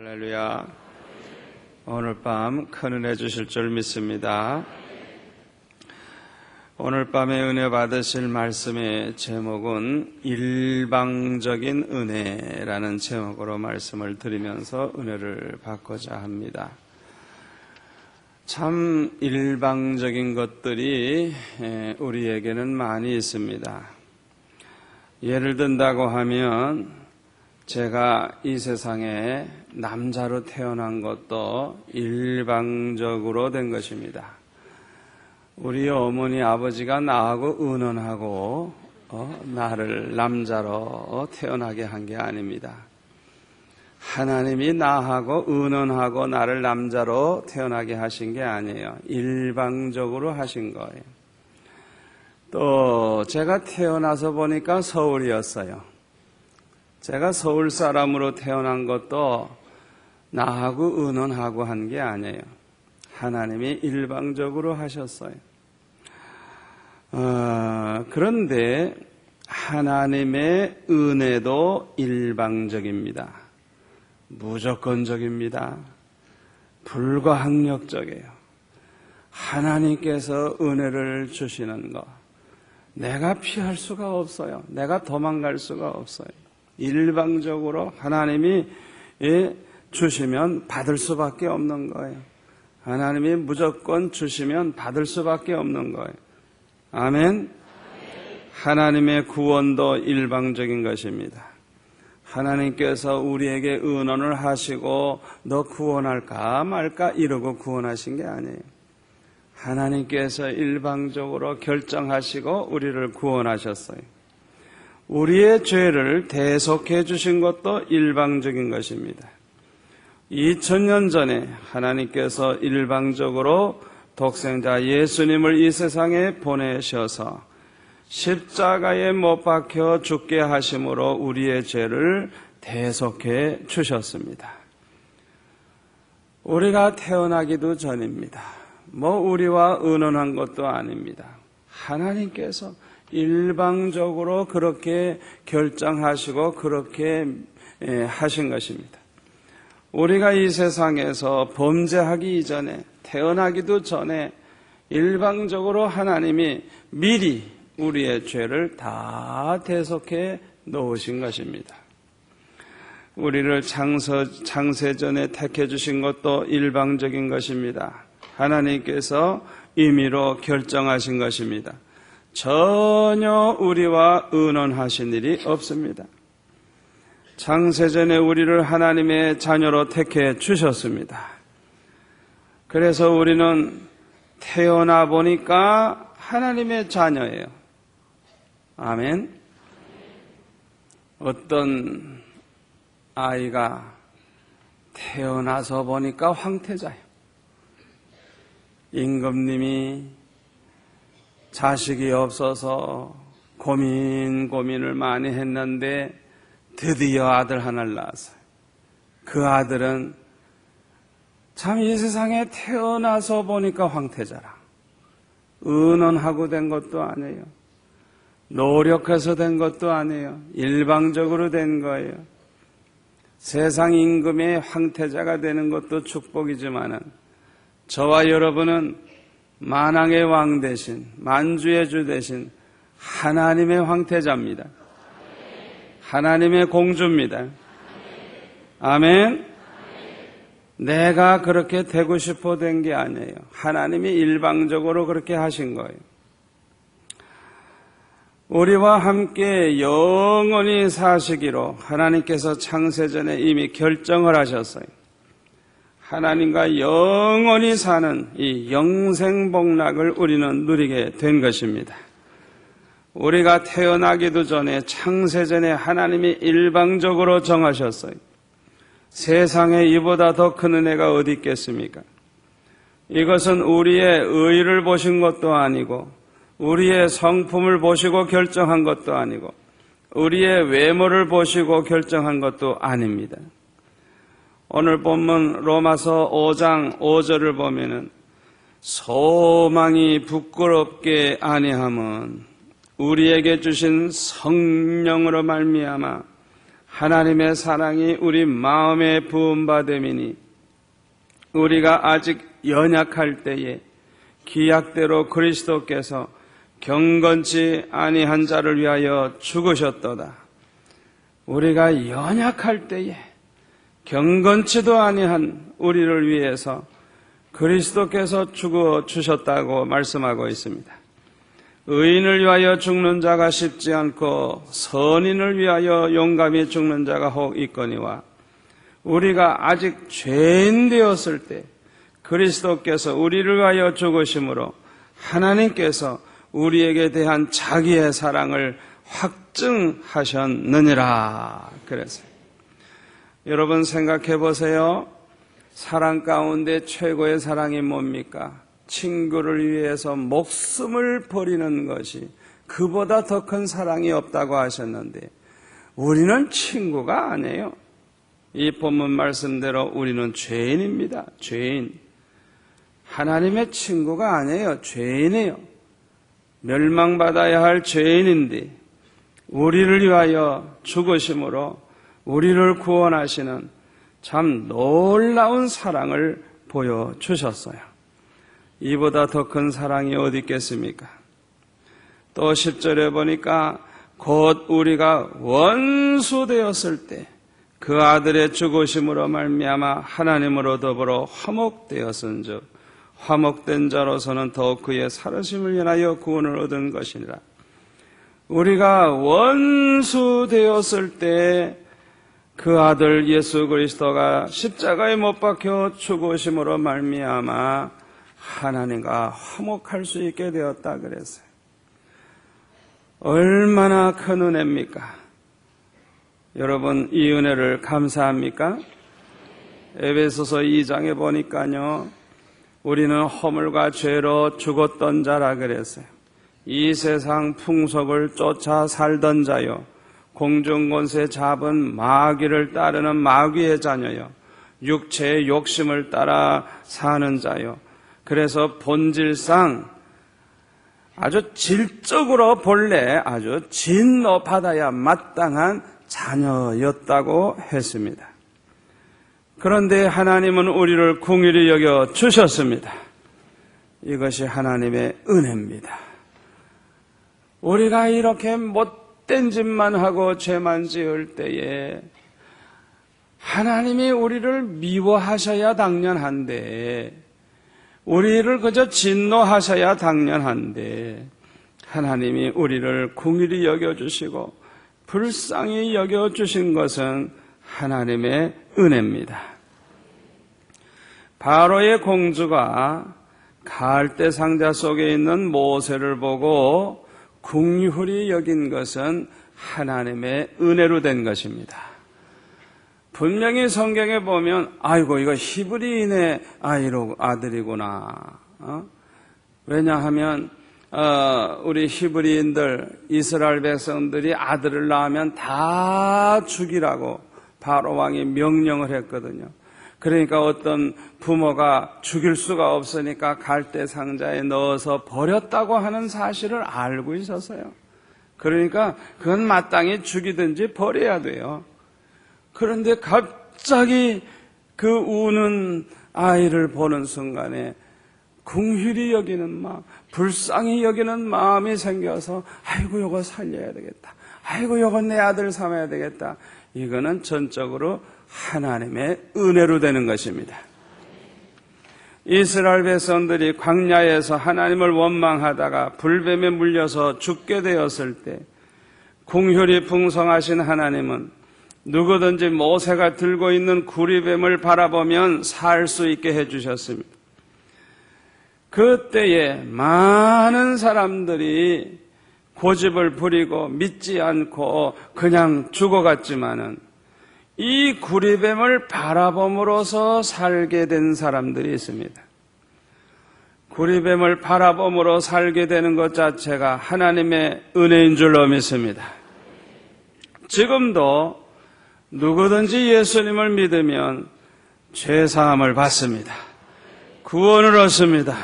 할렐루야. 오늘 밤 큰 은혜 주실 줄 믿습니다. 오늘 밤에 은혜 받으실 말씀의 제목은 일방적인 은혜라는 제목으로 말씀을 드리면서 은혜를 받고자 합니다. 참 일방적인 것들이 우리에게는 많이 있습니다. 예를 든다고 하면 제가 이 세상에 남자로 태어난 것도 일방적으로 된 것입니다. 우리 어머니 아버지가 나하고 의논하고 나를 남자로 태어나게 한 게 아닙니다. 하나님이 나하고 의논하고 나를 남자로 태어나게 하신 게 아니에요. 일방적으로 하신 거예요. 또 제가 태어나서 보니까 서울이었어요. 제가 서울 사람으로 태어난 것도 나하고 의논하고 한 게 아니에요. 하나님이 일방적으로 하셨어요. 그런데 하나님의 은혜도 일방적입니다. 무조건적입니다. 불가항력적이에요. 하나님께서 은혜를 주시는 것, 내가 피할 수가 없어요. 내가 도망갈 수가 없어요. 일방적으로 하나님이 주시면 받을 수밖에 없는 거예요. 하나님이 무조건 주시면 받을 수밖에 없는 거예요. 아멘. 하나님의 구원도 일방적인 것입니다. 하나님께서 우리에게 의논을 하시고 너 구원할까 말까 이러고 구원하신 게 아니에요. 하나님께서 일방적으로 결정하시고 우리를 구원하셨어요. 우리의 죄를 대속해 주신 것도 일방적인 것입니다. 2000년 전에 하나님께서 일방적으로 독생자 예수님을 이 세상에 보내셔서 십자가에 못 박혀 죽게 하심으로 우리의 죄를 대속해 주셨습니다. 우리가 태어나기도 전입니다. 우리와 의논한 것도 아닙니다. 하나님께서 일방적으로 그렇게 결정하시고 그렇게 하신 것입니다. 우리가 이 세상에서 범죄하기 이전에, 태어나기도 전에 일방적으로 하나님이 미리 우리의 죄를 다 대속해 놓으신 것입니다. 우리를 창세전에 택해 주신 것도 일방적인 것입니다. 하나님께서 임의로 결정하신 것입니다. 전혀 우리와 의논하신 일이 없습니다. 창세전에 우리를 하나님의 자녀로 택해 주셨습니다. 그래서 우리는 태어나 보니까 하나님의 자녀예요. 아멘. 어떤 아이가 태어나서 보니까 황태자예요. 임금님이 자식이 없어서 고민을 많이 했는데 드디어 아들 하나를 낳았어요. 그 아들은 참 이 세상에 태어나서 보니까 황태자라. 의논하고 된 것도 아니에요. 노력해서 된 것도 아니에요. 일방적으로 된 거예요. 세상 임금의 황태자가 되는 것도 축복이지만은 저와 여러분은 만왕의 왕 대신, 만주의 주 대신 하나님의 황태자입니다. 하나님의 공주입니다. 아멘. 내가 그렇게 되고 싶어 된 게 아니에요. 하나님이 일방적으로 그렇게 하신 거예요. 우리와 함께 영원히 사시기로 하나님께서 창세전에 이미 결정을 하셨어요. 하나님과 영원히 사는 이 영생복락을 우리는 누리게 된 것입니다. 우리가 태어나기도 전에 창세전에 하나님이 일방적으로 정하셨어요. 세상에 이보다 더 큰 은혜가 어디 있겠습니까? 이것은 우리의 의를 보신 것도 아니고 우리의 성품을 보시고 결정한 것도 아니고 우리의 외모를 보시고 결정한 것도 아닙니다. 오늘 본문 로마서 5장 5절을 보면은 소망이 부끄럽게 아니함은 우리에게 주신 성령으로 말미암아 하나님의 사랑이 우리 마음에 부음받음이니 우리가 아직 연약할 때에 기약대로 그리스도께서 경건치 아니한 자를 위하여 죽으셨도다. 우리가 연약할 때에 경건치도 아니한 우리를 위해서 그리스도께서 죽어 주셨다고 말씀하고 있습니다. 의인을 위하여 죽는 자가 쉽지 않고 선인을 위하여 용감히 죽는 자가 혹 있거니와 우리가 아직 죄인 되었을 때 그리스도께서 우리를 위하여 죽으심으로 하나님께서 우리에게 대한 자기의 사랑을 확증하셨느니라 그랬어요. 여러분 생각해 보세요. 사랑 가운데 최고의 사랑이 뭡니까? 친구를 위해서 목숨을 버리는 것이 그보다 더 큰 사랑이 없다고 하셨는데 우리는 친구가 아니에요. 이 본문 말씀대로 우리는 죄인입니다. 죄인. 하나님의 친구가 아니에요. 죄인이에요. 멸망받아야 할 죄인인데 우리를 위하여 죽으심으로 우리를 구원하시는 참 놀라운 사랑을 보여주셨어요. 이보다 더 큰 사랑이 어디 있겠습니까? 또 10절에 보니까 곧 우리가 원수 되었을 때 그 아들의 죽으심으로 말미암아 하나님으로 더불어 화목되었은즉 화목된 자로서는 더욱 그의 살으심을 인하여 구원을 얻은 것이니라. 우리가 원수 되었을 때 그 아들 예수 그리스도가 십자가에 못 박혀 죽으심으로 말미암아 하나님과 화목할 수 있게 되었다 그랬어요. 얼마나 큰 은혜입니까? 여러분 이 은혜를 감사합니까? 에베소서 2장에 보니까요, 우리는 허물과 죄로 죽었던 자라 그랬어요. 이 세상 풍속을 쫓아 살던 자요, 공중권세 잡은 마귀를 따르는 마귀의 자녀요, 육체의 욕심을 따라 사는 자요. 그래서 본질상 아주 질적으로 본래 아주 진노받아야 마땅한 자녀였다고 했습니다. 그런데 하나님은 우리를 긍휼히 여겨 주셨습니다. 이것이 하나님의 은혜입니다. 우리가 이렇게 못된 짓만 하고 죄만 지을 때에 하나님이 우리를 미워하셔야 당연한데, 우리를 그저 진노하셔야 당연한데, 하나님이 우리를 긍휼히 여겨주시고 불쌍히 여겨주신 것은 하나님의 은혜입니다. 바로의 공주가 갈대 상자 속에 있는 모세를 보고 긍휼히 여긴 것은 하나님의 은혜로 된 것입니다. 분명히 성경에 보면 아이고 이거 히브리인의 아들이구나. 왜냐하면 우리 히브리인들, 이스라엘 백성들이 아들을 낳으면 다 죽이라고 바로 왕이 명령을 했거든요. 그러니까 어떤 부모가 죽일 수가 없으니까 갈대 상자에 넣어서 버렸다고 하는 사실을 알고 있었어요. 그러니까 그건 마땅히 죽이든지 버려야 돼요. 그런데 갑자기 그 우는 아이를 보는 순간에 긍휼히 여기는 마음, 불쌍히 여기는 마음이 생겨서 아이고 이거 살려야 되겠다, 아이고 이거 내 아들 삼아야 되겠다. 이거는 전적으로 하나님의 은혜로 되는 것입니다. 이스라엘 백성들이 광야에서 하나님을 원망하다가 불뱀에 물려서 죽게 되었을 때 긍휼이 풍성하신 하나님은 누구든지 모세가 들고 있는 구리뱀을 바라보면 살 수 있게 해주셨습니다. 그때에 많은 사람들이 고집을 부리고 믿지 않고 그냥 죽어갔지만은 이 구리뱀을 바라봄으로써 살게 된 사람들이 있습니다. 구리뱀을 바라봄으로 살게 되는 것 자체가 하나님의 은혜인 줄로 믿습니다. 지금도 누구든지 예수님을 믿으면 죄사함을 받습니다. 구원을 얻습니다.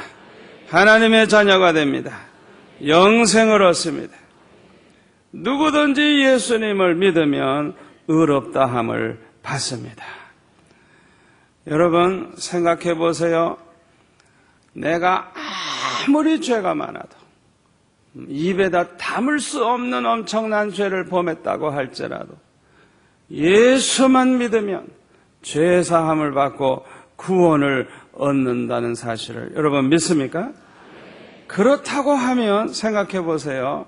하나님의 자녀가 됩니다. 영생을 얻습니다. 누구든지 예수님을 믿으면 의롭다함을 받습니다. 여러분 생각해 보세요. 내가 아무리 죄가 많아도 입에다 담을 수 없는 엄청난 죄를 범했다고 할지라도 예수만 믿으면 죄사함을 받고 구원을 얻는다는 사실을 여러분 믿습니까? 그렇다고 하면 생각해 보세요.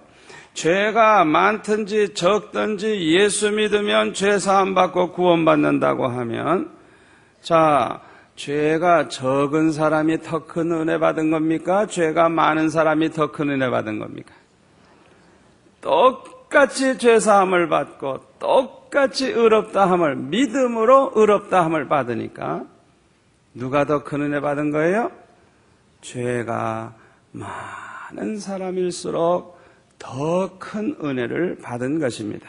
죄가 많든지 적든지 예수 믿으면 죄사함 받고 구원받는다고 하면 자, 죄가 적은 사람이 더 큰 은혜 받은 겁니까? 죄가 많은 사람이 더 큰 은혜 받은 겁니까? 똑같이 죄사함을 받고 똑같이 의롭다함을 믿음으로 의롭다함을 받으니까 누가 더 큰 은혜 받은 거예요? 죄가 많은 사람일수록 더 큰 은혜를 받은 것입니다.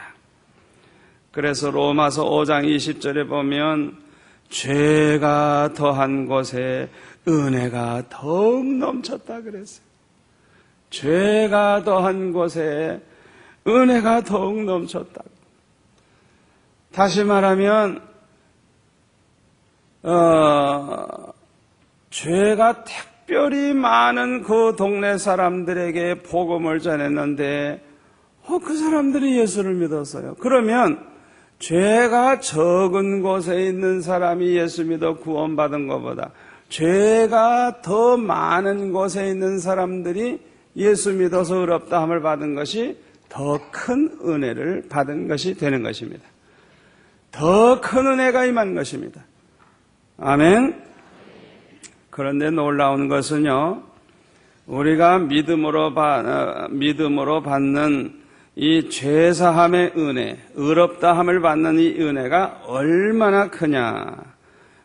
그래서 로마서 5장 20절에 보면 죄가 더한 곳에 은혜가 더욱 넘쳤다 그랬어요. 죄가 더한 곳에 은혜가 더욱 넘쳤다. 다시 말하면 죄가 특별히 많은 그 동네 사람들에게 복음을 전했는데 그 사람들이 예수를 믿었어요. 그러면 죄가 적은 곳에 있는 사람이 예수 믿어 구원받은 것보다 죄가 더 많은 곳에 있는 사람들이 예수 믿어서 의롭다함을 받은 것이 더 큰 은혜를 받은 것이 되는 것입니다. 더 큰 은혜가 임한 것입니다. 아멘. 그런데 놀라운 것은요, 우리가 믿음으로 받는 이 죄사함의 은혜, 의롭다함을 받는 이 은혜가 얼마나 크냐.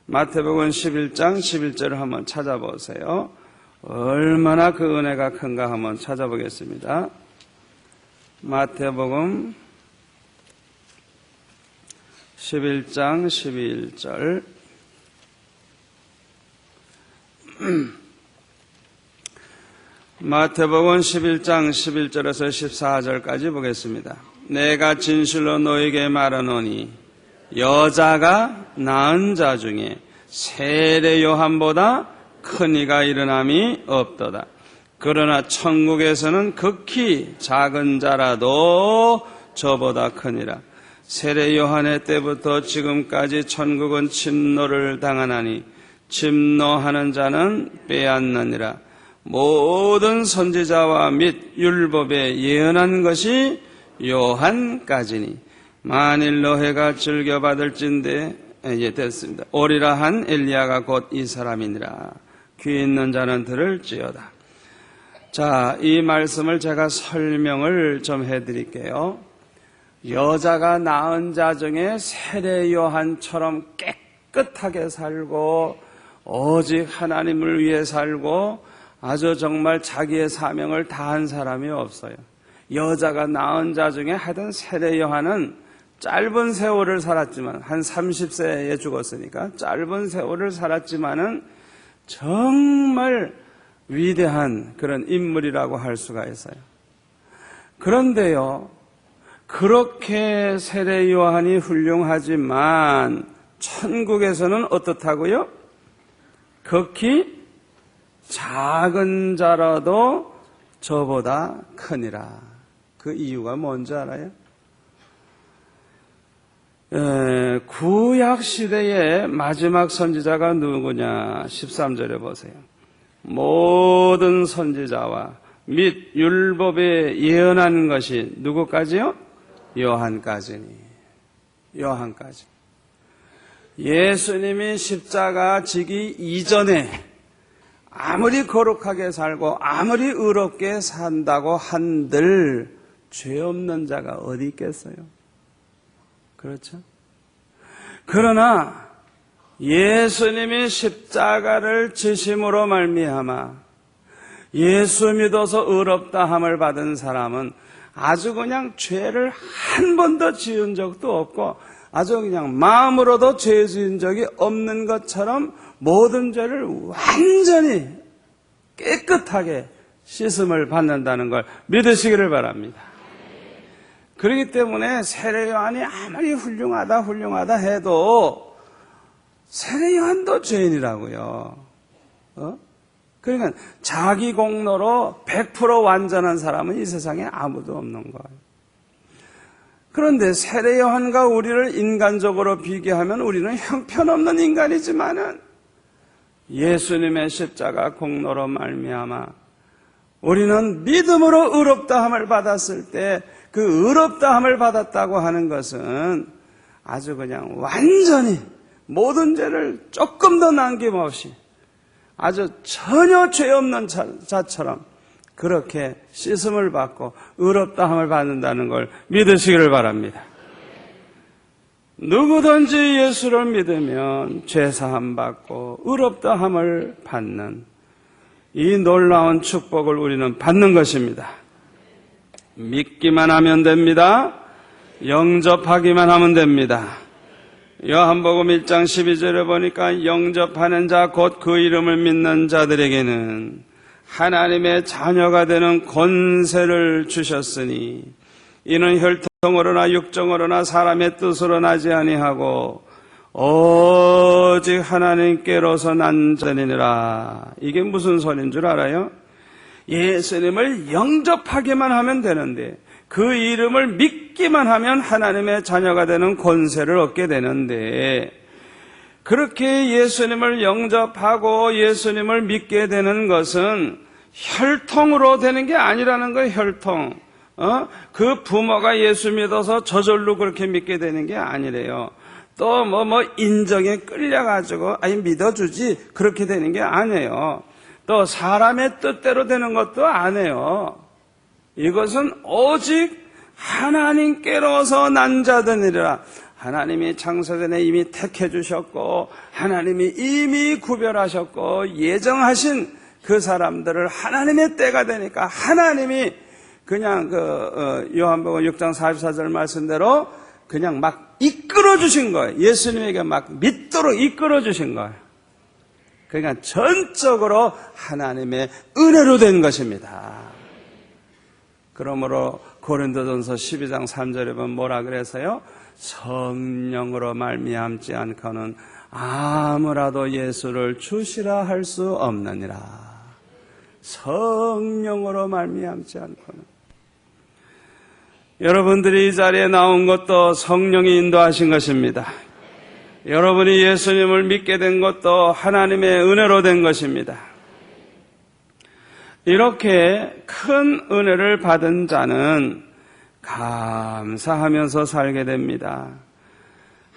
마태복음 11장 11절을 한번 찾아보세요. 얼마나 그 은혜가 큰가 한번 찾아보겠습니다. 마태복음 11장 11절 마태복음 11장 11절에서 14절까지 보겠습니다. 내가 진실로 너에게 말하노니 여자가 낳은 자 중에 세례 요한보다 큰 이가 일어남이 없도다. 그러나 천국에서는 극히 작은 자라도 저보다 크니라. 세례 요한의 때부터 지금까지 천국은 침노를 당하나니 침노하는 자는 빼앗느니라. 모든 선지자와 및 율법에 예언한 것이 요한까지니 만일 너희가 즐겨받을진대 됐습니다. 오리라 한 엘리야가 곧 이 사람이니라. 귀 있는 자는 들을지어다. 자, 이 말씀을 제가 설명을 좀 해드릴게요. 여자가 낳은 자 중에 세례 요한처럼 깨끗하게 살고 오직 하나님을 위해 살고 아주 정말 자기의 사명을 다한 사람이 없어요. 여자가 낳은 자 중에 하여튼 세례 요한은 짧은 세월을 살았지만 한 30세에 죽었으니까 짧은 세월을 살았지만은 정말 위대한 그런 인물이라고 할 수가 있어요. 그런데요, 그렇게 세례 요한이 훌륭하지만 천국에서는 어떻다고요? 극히 작은 자라도 저보다 크니라. 그 이유가 뭔지 알아요? 구약 시대의 마지막 선지자가 누구냐? 13절에 보세요. 모든 선지자와 및 율법에 예언한 것이 누구까지요? 요한까지니. 요한까지. 예수님이 십자가 지기 이전에 아무리 거룩하게 살고 아무리 의롭게 산다고 한들 죄 없는 자가 어디 있겠어요? 그렇죠? 그러나 예수님이 십자가를 지심으로 말미암아 예수 믿어서 의롭다함을 받은 사람은 아주 그냥 죄를 한 번도 지은 적도 없고 아주 그냥 마음으로도 죄 지은 적이 없는 것처럼 모든 죄를 완전히 깨끗하게 씻음을 받는다는 걸 믿으시기를 바랍니다. 그렇기 때문에 세례요한이 아무리 훌륭하다 해도 세례요한도 죄인이라고요. 그러니까 자기 공로로 100% 완전한 사람은 이 세상에 아무도 없는 거예요. 그런데 세례요한과 우리를 인간적으로 비교하면 우리는 형편없는 인간이지만은 예수님의 십자가 공로로 말미암아 우리는 믿음으로 의롭다함을 받았을 때 그 의롭다함을 받았다고 하는 것은 아주 그냥 완전히 모든 죄를 조금 더 남김없이 아주 전혀 죄 없는 자처럼 그렇게 씻음을 받고 의롭다함을 받는다는 걸 믿으시기를 바랍니다. 누구든지 예수를 믿으면 죄사함 받고 의롭다함을 받는 이 놀라운 축복을 우리는 받는 것입니다. 믿기만 하면 됩니다. 영접하기만 하면 됩니다. 요한복음 1장 12절에 보니까 영접하는 자 곧 그 이름을 믿는 자들에게는 하나님의 자녀가 되는 권세를 주셨으니 이는 혈통으로나 육정으로나 사람의 뜻으로 나지 아니하고 오직 하나님께로서 난 자니라. 이게 무슨 소리인 줄 알아요? 예수님을 영접하기만 하면 되는데 그 이름을 믿기만 하면 하나님의 자녀가 되는 권세를 얻게 되는데 그렇게 예수님을 영접하고 예수님을 믿게 되는 것은 혈통으로 되는 게 아니라는 거예요. 혈통. 그 부모가 예수 믿어서 저절로 그렇게 믿게 되는 게 아니래요. 또 인정에 끌려가지고 믿어주지 그렇게 되는 게 아니에요. 또 사람의 뜻대로 되는 것도 아니에요. 이것은 오직 하나님께로서 난 자들이라. 하나님이 창세전에 이미 택해 주셨고 하나님이 이미 구별하셨고 예정하신 그 사람들을 하나님의 때가 되니까 하나님이 그냥 요한복음 6장 44절 말씀대로 그냥 막 이끌어 주신 거예요. 예수님에게 막 믿도록 이끌어 주신 거예요. 그러니까 전적으로 하나님의 은혜로 된 것입니다. 그러므로 고린도전서 12장 3절에 보면 뭐라 그래서요? 성령으로 말미암지 않고는 아무라도 예수를 주시라 할 수 없느니라. 성령으로 말미암지 않고는. 여러분들이 이 자리에 나온 것도 성령이 인도하신 것입니다. 여러분이 예수님을 믿게 된 것도 하나님의 은혜로 된 것입니다. 이렇게 큰 은혜를 받은 자는 감사하면서 살게 됩니다.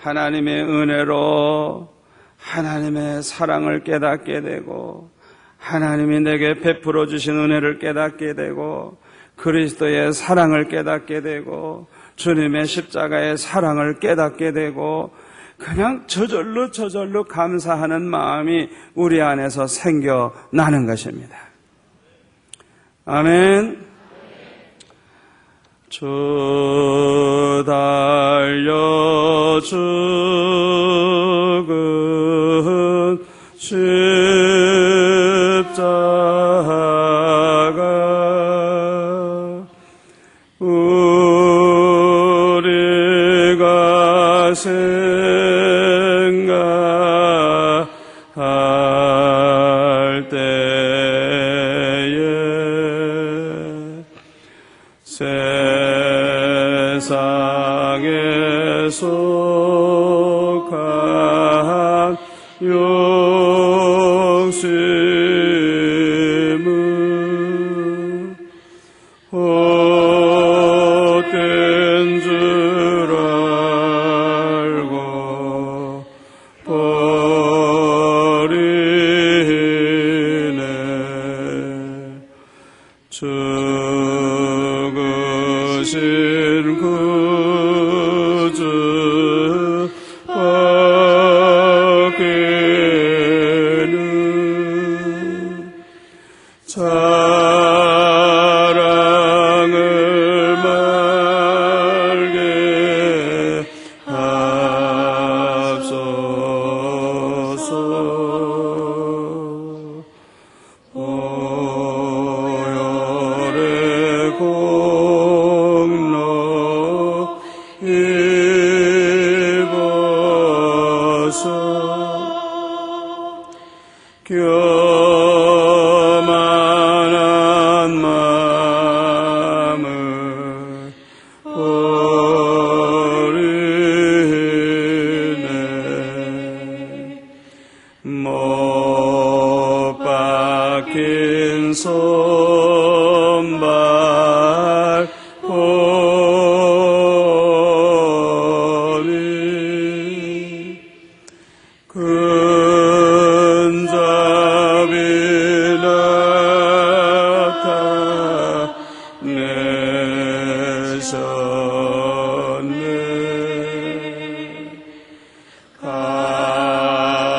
하나님의 은혜로 하나님의 사랑을 깨닫게 되고 하나님이 내게 베풀어 주신 은혜를 깨닫게 되고 그리스도의 사랑을 깨닫게 되고 주님의 십자가의 사랑을 깨닫게 되고 그냥 저절로 감사하는 마음이 우리 안에서 생겨나는 것입니다. 아멘. 주 달려 죽은 십자가 우리가 생각할 때에 세상에 속한 욕심은 헛된 줄 알고 버리네. 죽으신 구주 밖에는 자랑을 말게 하소서. 오열의 공로 교만한 마음을 버리네. 못 박힌 손발 보니 근잡이 나타내셨네.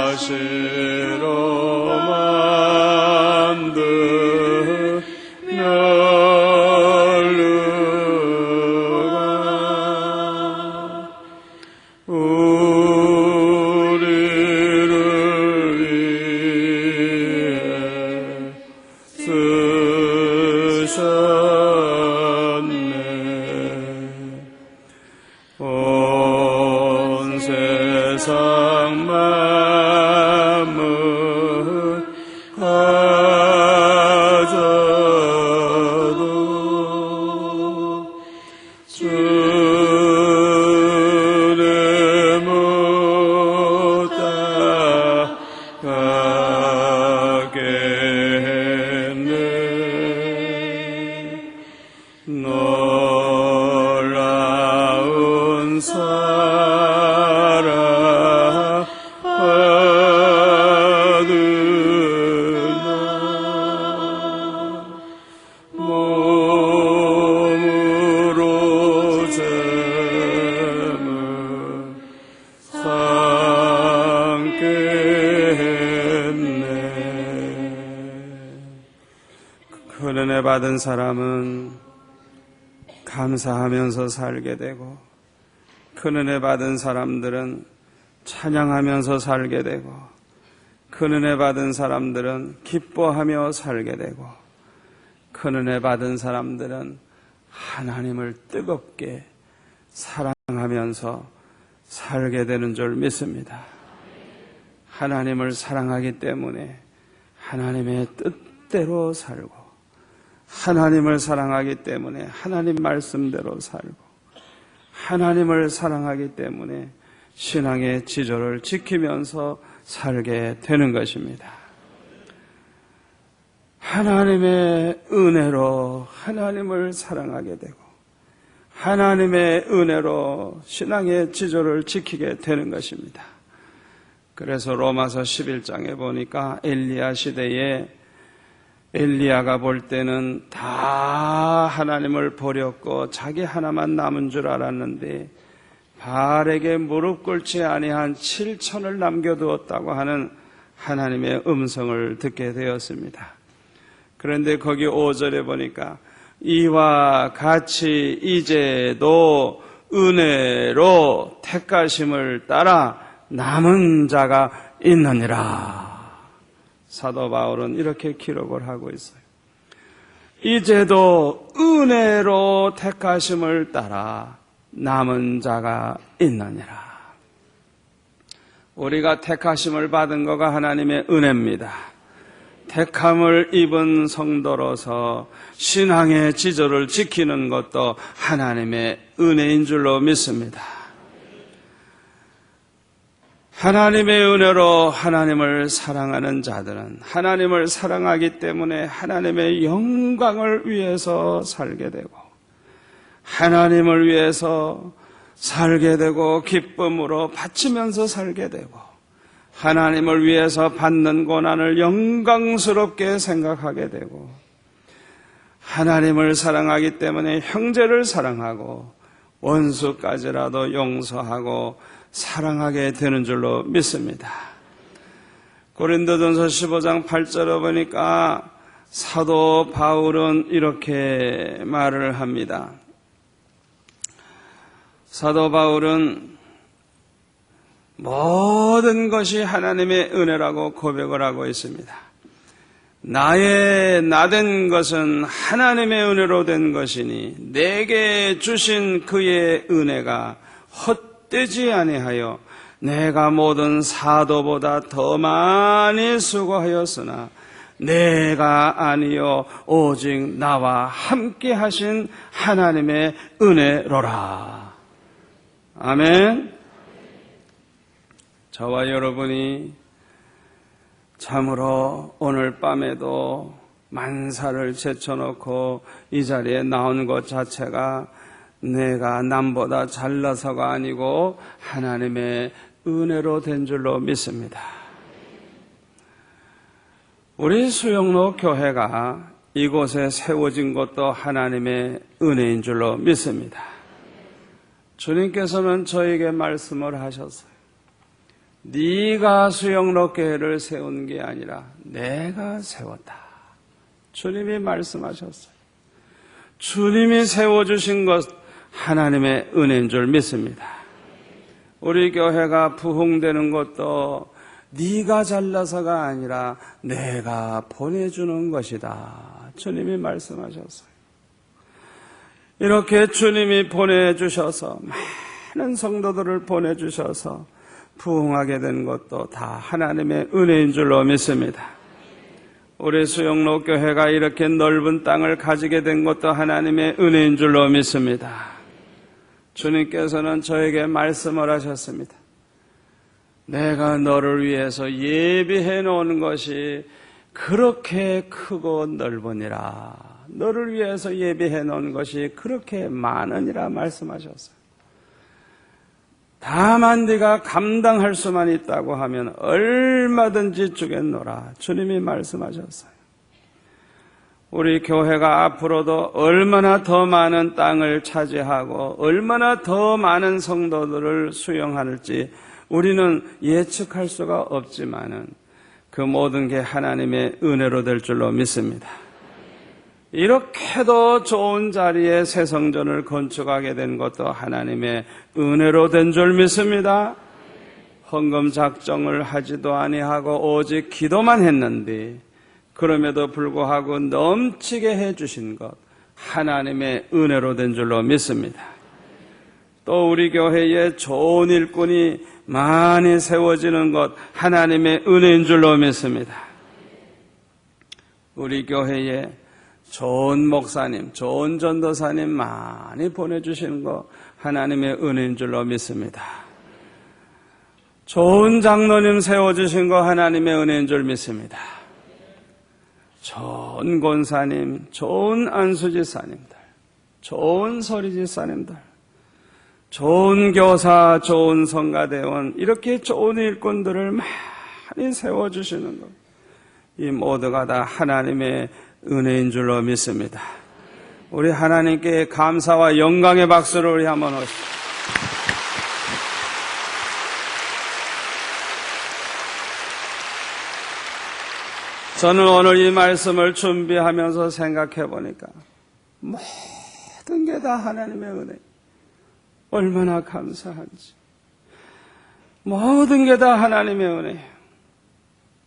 가시로 만든 멸류관 우리를 위해 쓰셨네. 온 세상 만물 가져도 주를 못 따가겠네. 놀라운 사랑 받으나 몸으로 잼을 삼게 했네. 그 은혜 받은 사람은 감사하면서 살게 되고, 그 은혜 받은 사람들은 찬양하면서 살게 되고, 그 은혜 받은 사람들은 기뻐하며 살게 되고, 그 은혜 받은 사람들은 하나님을 뜨겁게 사랑하면서 살게 되는 줄 믿습니다. 하나님을 사랑하기 때문에 하나님의 뜻대로 살고, 하나님을 사랑하기 때문에 하나님 말씀대로 살고, 하나님을 사랑하기 때문에 신앙의 지조를 지키면서 살게 되는 것입니다. 하나님의 은혜로 하나님을 사랑하게 되고, 하나님의 은혜로 신앙의 지조를 지키게 되는 것입니다. 그래서 로마서 11장에 보니까 엘리야 시대에 엘리야가 볼 때는 다 하나님을 버렸고 자기 하나만 남은 줄 알았는데 바알에게 무릎 꿇지 아니한 7천을 남겨두었다고 하는 하나님의 음성을 듣게 되었습니다. 그런데 거기 5절에 보니까 이와 같이 이제도 은혜로 택하심을 따라 남은 자가 있느니라. 사도 바울은 이렇게 기록을 하고 있어요. 이제도 은혜로 택하심을 따라 남은 자가 있느니라. 우리가 택하심을 받은 거가 하나님의 은혜입니다. 택함을 입은 성도로서 신앙의 지조를 지키는 것도 하나님의 은혜인 줄로 믿습니다. 하나님의 은혜로 하나님을 사랑하는 자들은 하나님을 사랑하기 때문에 하나님의 영광을 위해서 살게 되고, 하나님을 위해서 살게 되고, 기쁨으로 바치면서 살게 되고, 하나님을 위해서 받는 고난을 영광스럽게 생각하게 되고, 하나님을 사랑하기 때문에 형제를 사랑하고 원수까지라도 용서하고 사랑하게 되는 줄로 믿습니다. 고린도전서 15장 8절에 보니까 사도 바울은 이렇게 말을 합니다. 사도 바울은 모든 것이 하나님의 은혜라고 고백을 하고 있습니다. 나된 것은 하나님의 은혜로 된 것이니 내게 주신 그의 은혜가 헛되지 아니하여 내가 모든 사도보다 더 많이 수고하였으나 내가 아니요 오직 나와 함께 하신 하나님의 은혜로라. 아멘. 저와 여러분이 참으로 오늘 밤에도 만사를 제쳐놓고 이 자리에 나온 것 자체가 내가 남보다 잘나서가 아니고 하나님의 은혜로 된 줄로 믿습니다. 우리 수영로 교회가 이곳에 세워진 것도 하나님의 은혜인 줄로 믿습니다. 주님께서는 저에게 말씀을 하셨어요. 네가 수영로 교회를 세운 게 아니라 내가 세웠다. 주님이 말씀하셨어요. 주님이 세워주신 것 하나님의 은혜인 줄 믿습니다. 우리 교회가 부흥되는 것도 네가 잘나서가 아니라 내가 보내주는 것이다. 주님이 말씀하셨어요. 이렇게 주님이 보내주셔서 많은 성도들을 보내주셔서 부흥하게 된 것도 다 하나님의 은혜인 줄로 믿습니다. 우리 수영로 교회가 이렇게 넓은 땅을 가지게 된 것도 하나님의 은혜인 줄로 믿습니다. 주님께서는 저에게 말씀을 하셨습니다. 내가 너를 위해서 예비해 놓은 것이 그렇게 크고 넓으니라. 너를 위해서 예비해 놓은 것이 그렇게 많으니라 말씀하셨어요. 다만 네가 감당할 수만 있다고 하면 얼마든지 주겠노라. 주님이 말씀하셨어요. 우리 교회가 앞으로도 얼마나 더 많은 땅을 차지하고 얼마나 더 많은 성도들을 수용할지 우리는 예측할 수가 없지만은 그 모든 게 하나님의 은혜로 될 줄로 믿습니다. 이렇게도 좋은 자리에 새 성전을 건축하게 된 것도 하나님의 은혜로 된 줄 믿습니다. 헌금 작정을 하지도 아니하고 오직 기도만 했는데 그럼에도 불구하고 넘치게 해주신 것 하나님의 은혜로 된 줄로 믿습니다. 또 우리 교회에 좋은 일꾼이 많이 세워지는 것 하나님의 은혜인 줄로 믿습니다. 우리 교회에 좋은 목사님, 좋은 전도사님 많이 보내주시는 것 하나님의 은혜인 줄로 믿습니다. 좋은 장로님 세워주신 것 하나님의 은혜인 줄 믿습니다. 좋은 권사님, 좋은 안수지사님들, 좋은 서리지사님들, 좋은 교사, 좋은 성가대원 이렇게 좋은 일꾼들을 많이 세워주시는 것, 이 모두가 다 하나님의 은혜인 줄로 믿습니다. 우리 하나님께 감사와 영광의 박수를 우리 한번 하십시오. 저는 오늘 이 말씀을 준비하면서 생각해 보니까 모든 게 다 하나님의 은혜. 얼마나 감사한지. 모든 게 다 하나님의 은혜.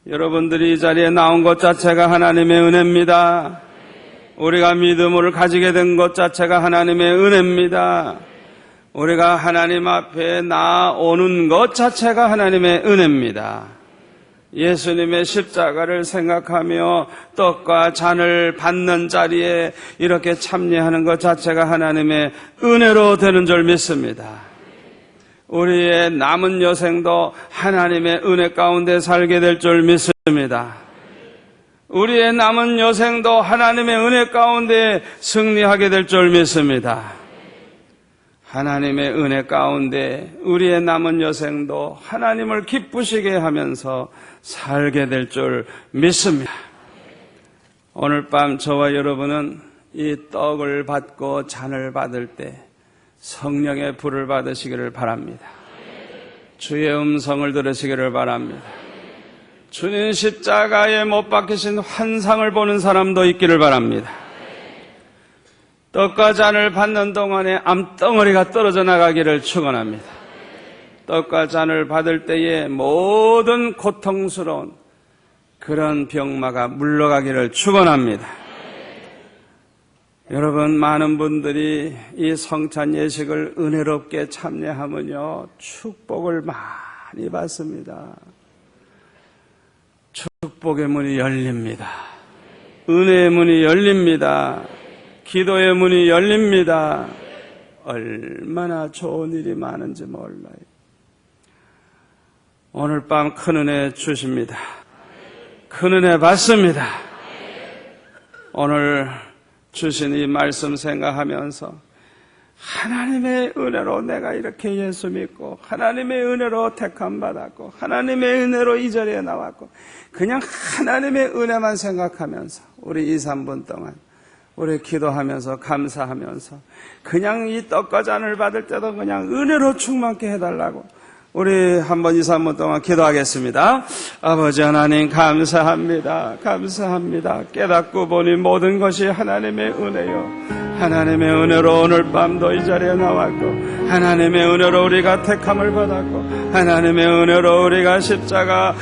여러분들이 이 자리에 나온 것 자체가 하나님의 은혜입니다. 우리가 믿음을 가지게 된 것 자체가 하나님의 은혜입니다. 우리가 하나님 앞에 나오는 것 자체가 하나님의 은혜입니다. 예수님의 십자가를 생각하며 떡과 잔을 받는 자리에 이렇게 참여하는 것 자체가 하나님의 은혜로 되는 줄 믿습니다. 우리의 남은 여생도 하나님의 은혜 가운데 살게 될 줄 믿습니다. 우리의 남은 여생도 하나님의 은혜 가운데 승리하게 될 줄 믿습니다. 하나님의 은혜 가운데 우리의 남은 여생도 하나님을 기쁘시게 하면서 살게 될 줄 믿습니다. 오늘 밤 저와 여러분은 이 떡을 받고 잔을 받을 때 성령의 불을 받으시기를 바랍니다. 주의 음성을 들으시기를 바랍니다. 주님 십자가에 못 박히신 환상을 보는 사람도 있기를 바랍니다. 떡과 잔을 받는 동안에 암덩어리가 떨어져 나가기를 축원합니다. 떡과 잔을 받을 때에 모든 고통스러운 그런 병마가 물러가기를 축원합니다. 여러분, 많은 분들이 이 성찬 예식을 은혜롭게 참여하면요 축복을 많이 많이 받습니다. 축복의 문이 열립니다. 은혜의 문이 열립니다. 기도의 문이 열립니다. 얼마나 좋은 일이 많은지 몰라요. 오늘 밤 큰 은혜 주십니다. 큰 은혜 받습니다. 오늘 주신 이 말씀 생각하면서 하나님의 은혜로 내가 이렇게 예수 믿고 하나님의 은혜로 택함 받았고 하나님의 은혜로 이 자리에 나왔고 그냥 하나님의 은혜만 생각하면서 우리 2, 3분 동안 우리 기도하면서 감사하면서 그냥 이 떡과 잔을 받을 때도 그냥 은혜로 충만케 해달라고 우리 한번 2, 3분 동안 기도하겠습니다. 아버지 하나님 감사합니다. 감사합니다. 깨닫고 보니 모든 것이 하나님의 은혜요. 하나님의 은혜로 오늘 밤도 이 자리에 나왔고 하나님의 은혜로 우리가 택함을 받았고 하나님의 은혜로 우리가 십자가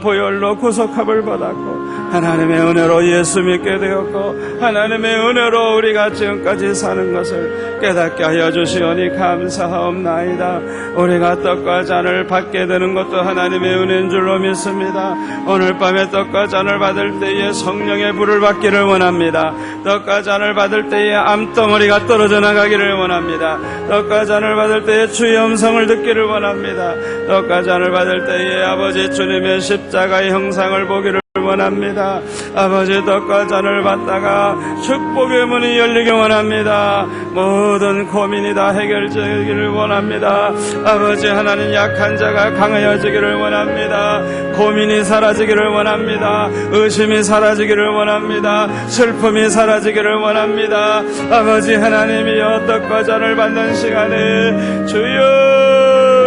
보혈로 구속함을 받았고 하나님의 은혜로 예수 믿게 되었고 하나님의 은혜로 우리가 지금까지 사는 것을 깨닫게 하여 주시오니 감사하옵나이다. 우리가 떡과 잔을 받게 되는 것도 하나님의 은혜인 줄로 믿습니다. 오늘 밤에 떡과 잔을 받을 때에 성령의 불을 받기를 원합니다. 떡과 잔을 받을 때에 암덩어리가 떨어져 나가기를 원합니다. 떡과 잔을 받을 때에 주의 음성을 듣기를 원합니다. 떡과 잔을 받을 때에 아버지 주님의 십자가의 형상을 보기를 원합니다. 아버지 떡과 잔을 받다가 축복의 문이 열리기 원합니다. 모든 고민이 다 해결되기를 원합니다. 아버지 하나님 약한 자가 강해지기를 원합니다. 고민이 사라지기를 원합니다. 의심이 사라지기를 원합니다. 슬픔이 사라지기를 원합니다. 아버지 하나님이여 떡과 잔을 받는 시간에 주여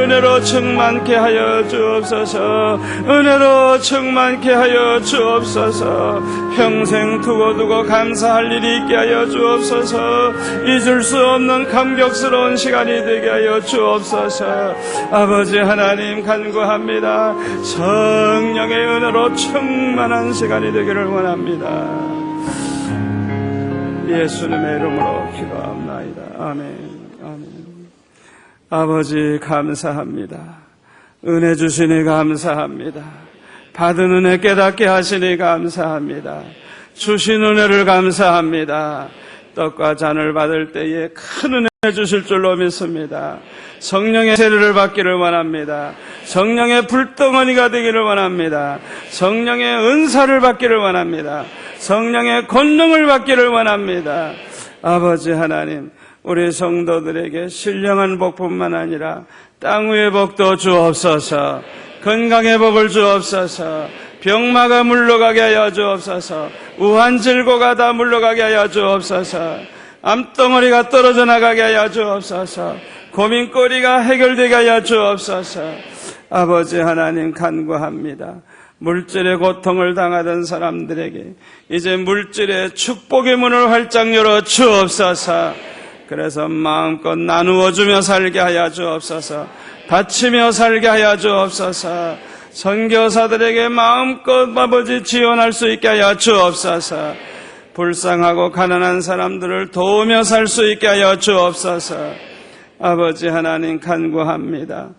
은혜로 충만케 하여 주옵소서. 은혜로 충만케 하여 주옵소서. 평생 두고두고 감사할 일이 있게 하여 주옵소서. 잊을 수 없는 감격스러운 시간이 되게 하여 주옵소서. 아버지 하나님 간구합니다. 성령의 은혜로 충만한 시간이 되기를 원합니다. 예수님의 이름으로 기도합나이다. 아멘. 아버지 감사합니다. 은혜 주시니 감사합니다. 받은 은혜 깨닫게 하시니 감사합니다. 주신 은혜를 감사합니다. 떡과 잔을 받을 때에 큰 은혜 주실 줄로 믿습니다. 성령의 세례를 받기를 원합니다. 성령의 불덩어리가 되기를 원합니다. 성령의 은사를 받기를 원합니다. 성령의 권능을 받기를 원합니다. 아버지 하나님, 우리 성도들에게 신령한 복뿐만 아니라 땅 위의 복도 주옵소서. 건강의 복을 주옵소서. 병마가 물러가게 하여 주옵소서. 우한질고가 다 물러가게 하여 주옵소서. 암덩어리가 떨어져 나가게 하여 주옵소서. 고민거리가 해결되게 하여 주옵소서. 아버지 하나님 간구합니다. 물질의 고통을 당하던 사람들에게 이제 물질의 축복의 문을 활짝 열어 주옵소서. 그래서 마음껏 나누어주며 살게 하여 주옵소서. 바치며 살게 하여 주옵소서. 선교사들에게 마음껏 아버지 지원할 수 있게 하여 주옵소서. 불쌍하고 가난한 사람들을 도우며 살 수 있게 하여 주옵소서. 아버지 하나님 간구합니다.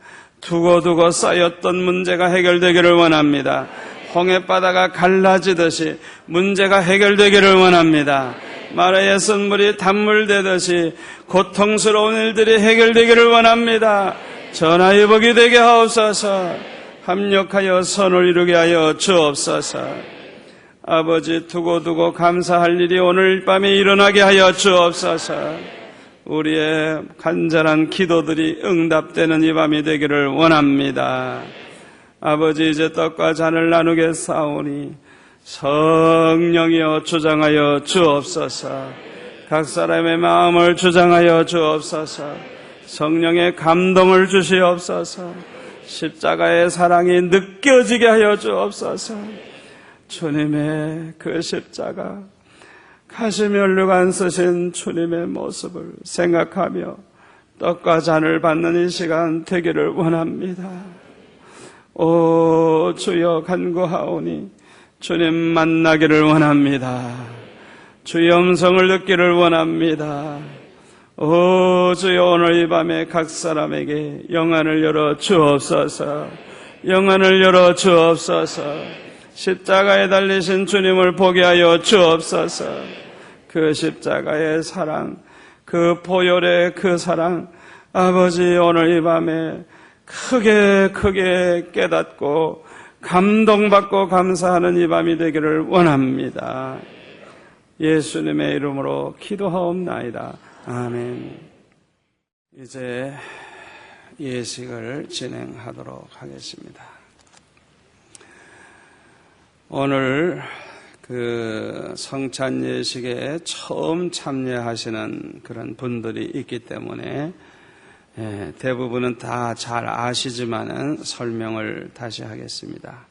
두고두고 쌓였던 문제가 해결되기를 원합니다. 홍해바다가 갈라지듯이 문제가 해결되기를 원합니다. 마라의 선물이 단물되듯이 고통스러운 일들이 해결되기를 원합니다. 전화위복이 되게 하옵소서. 합력하여 선을 이루게 하여 주옵소서. 아버지 두고두고 감사할 일이 오늘 밤에 일어나게 하여 주옵소서. 우리의 간절한 기도들이 응답되는 이 밤이 되기를 원합니다. 아버지 이제 떡과 잔을 나누겠사오니 성령이여 주장하여 주옵소서. 각 사람의 마음을 주장하여 주옵소서. 성령의 감동을 주시옵소서. 십자가의 사랑이 느껴지게 하여 주옵소서. 주님의 그 십자가 가시면류관 쓰신 주님의 모습을 생각하며 떡과 잔을 받는 이 시간 되기를 원합니다. 오 주여 간구하오니 주님 만나기를 원합니다. 주의 음성을 듣기를 원합니다. 오 주여, 오늘 이 밤에 각 사람에게 영안을 열어 주옵소서. 영안을 열어 주옵소서. 십자가에 달리신 주님을 보게 하여 주옵소서. 그 십자가의 사랑, 그 보혈의 그 사랑, 아버지, 오늘 이 밤에 크게 깨닫고 감동받고 감사하는 이 밤이 되기를 원합니다. 예수님의 이름으로 기도하옵나이다. 아멘. 이제 예식을 진행하도록 하겠습니다. 오늘 그 성찬 예식에 처음 참여하시는 그런 분들이 있기 때문에 대부분은 다 잘 아시지만은 설명을 다시 하겠습니다.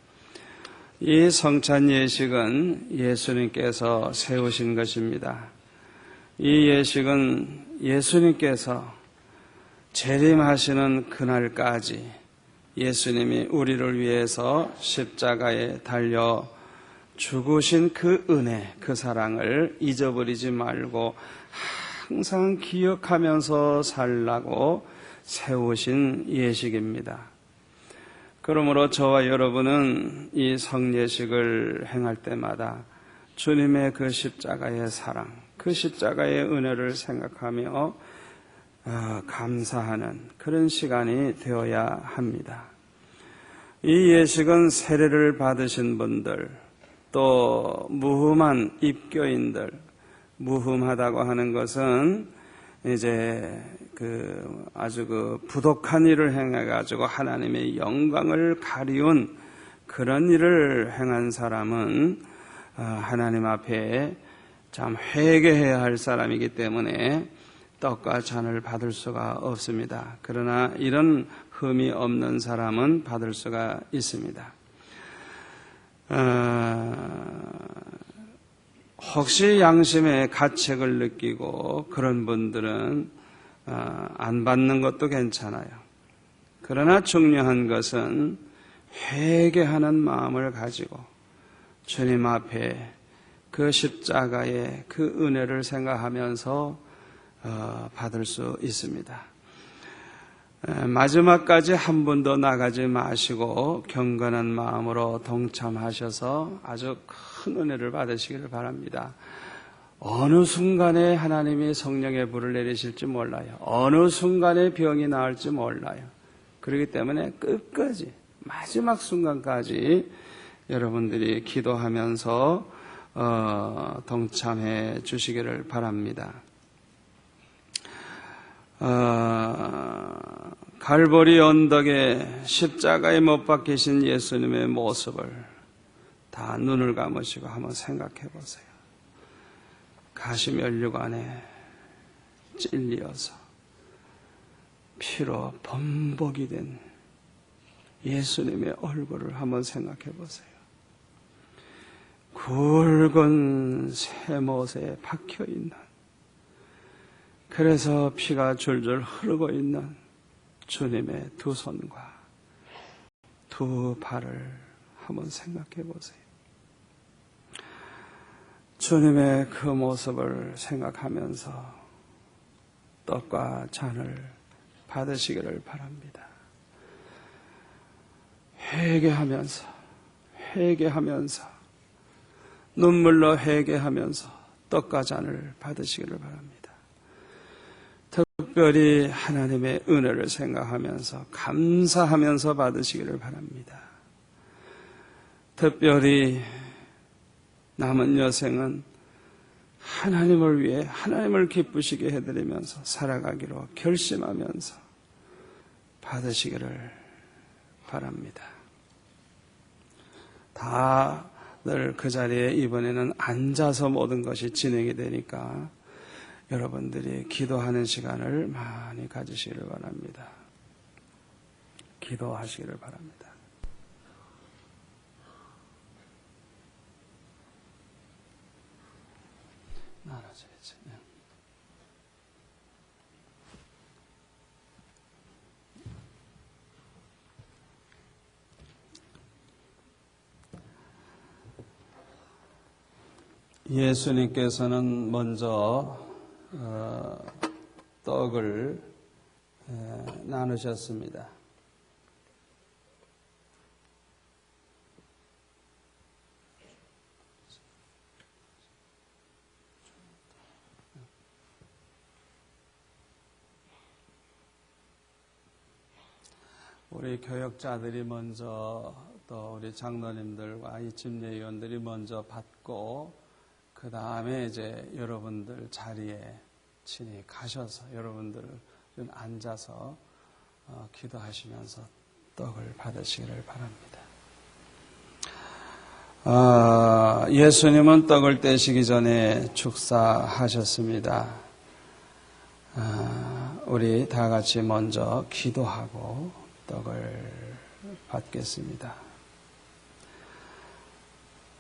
이 성찬 예식은 예수님께서 세우신 것입니다. 이 예식은 예수님께서 재림하시는 그날까지 예수님이 우리를 위해서 십자가에 달려 죽으신 그 은혜, 그 사랑을 잊어버리지 말고 항상 기억하면서 살라고 세우신 예식입니다. 그러므로 저와 여러분은 이 성예식을 행할 때마다 주님의 그 십자가의 사랑, 그 십자가의 은혜를 생각하며 감사하는 그런 시간이 되어야 합니다. 이 예식은 세례를 받으신 분들, 또 무흠한 입교인들, 무흠하다고 하는 것은 이제 아주 부독한 일을 행해가지고 하나님의 영광을 가리운 그런 일을 행한 사람은 하나님 앞에 참 회개해야 할 사람이기 때문에 떡과 잔을 받을 수가 없습니다. 그러나 이런 흠이 없는 사람은 받을 수가 있습니다. 혹시 양심의 가책을 느끼고 그런 분들은 안 받는 것도 괜찮아요. 그러나 중요한 것은 회개하는 마음을 가지고 주님 앞에 그 십자가의 그 은혜를 생각하면서 받을 수 있습니다. 마지막까지 한 번도 나가지 마시고 경건한 마음으로 동참하셔서 아주 큰 은혜를 받으시기를 바랍니다. 어느 순간에 하나님이 성령의 불을 내리실지 몰라요. 어느 순간에 병이 나을지 몰라요. 그렇기 때문에 끝까지 마지막 순간까지 여러분들이 기도하면서 동참해 주시기를 바랍니다. 갈보리 언덕에 십자가에 못 박히신 예수님의 모습을 다 눈을 감으시고 한번 생각해 보세요. 가시면류관에 찔리어서 피로 범벅이 된 예수님의 얼굴을 한번 생각해 보세요. 굵은 쇠못에 박혀 있는, 그래서 피가 줄줄 흐르고 있는 주님의 두 손과 두 발을 한번 생각해 보세요. 주님의 그 모습을 생각하면서 떡과 잔을 받으시기를 바랍니다. 회개하면서 눈물로 회개하면서 떡과 잔을 받으시기를 바랍니다. 특별히 하나님의 은혜를 생각하면서 감사하면서 받으시기를 바랍니다. 특별히 남은 여생은 하나님을 위해 하나님을 기쁘시게 해드리면서 살아가기로 결심하면서 받으시기를 바랍니다. 다들 그 자리에 이번에는 앉아서 모든 것이 진행이 되니까 여러분들이 기도하는 시간을 많이 가지시기를 바랍니다. 기도하시기를 바랍니다. 나눠져야지. 예수님께서는 먼저 떡을 나누셨습니다. 우리 교역자들이 먼저 또 우리 장로님들과 이 집례위원들이 먼저 받고 그 다음에 이제 여러분들 자리에 친히 가셔서 여러분들은 앉아서 기도하시면서 떡을 받으시기를 바랍니다. 예수님은 떡을 떼시기 전에 축사하셨습니다. 우리 다 같이 먼저 기도하고 떡을 받겠습니다.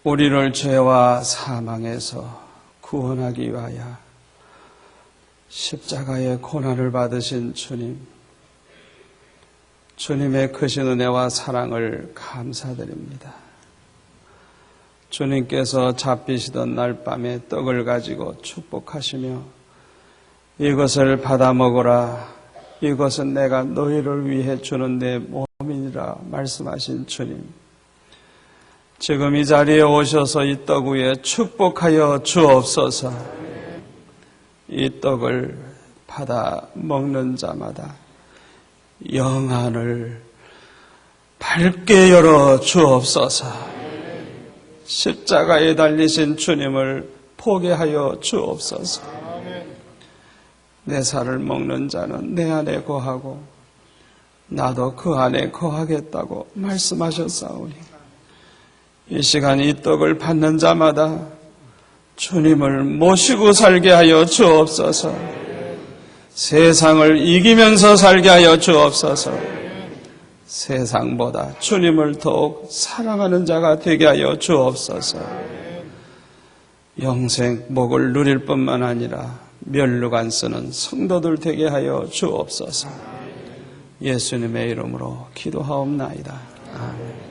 우리를 죄와 사망에서 구원하기 위하여 십자가의 고난을 받으신 주님, 주님의 크신 은혜와 사랑을 감사드립니다. 주님께서 잡히시던 날 밤에 떡을 가지고 축복하시며 이것을 받아 먹으라, 이것은 내가 너희를 위해 주는 내 몸이니라 말씀하신 주님, 지금 이 자리에 오셔서 이 떡 위에 축복하여 주옵소서. 이 떡을 받아 먹는 자마다 영안을 밝게 열어 주옵소서. 십자가에 달리신 주님을 포기하여 주옵소서. 내 살을 먹는 자는 내 안에 거하고 나도 그 안에 거하겠다고 말씀하셨사오니 이 시간 이 떡을 받는 자마다 주님을 모시고 살게 하여 주옵소서. 세상을 이기면서 살게 하여 주옵소서. 세상보다 주님을 더욱 사랑하는 자가 되게 하여 주옵소서. 영생 복을 누릴 뿐만 아니라 멸류관 쓰는 성도들 되게 하여 주옵소서. 예수님의 이름으로 기도하옵나이다. 아멘.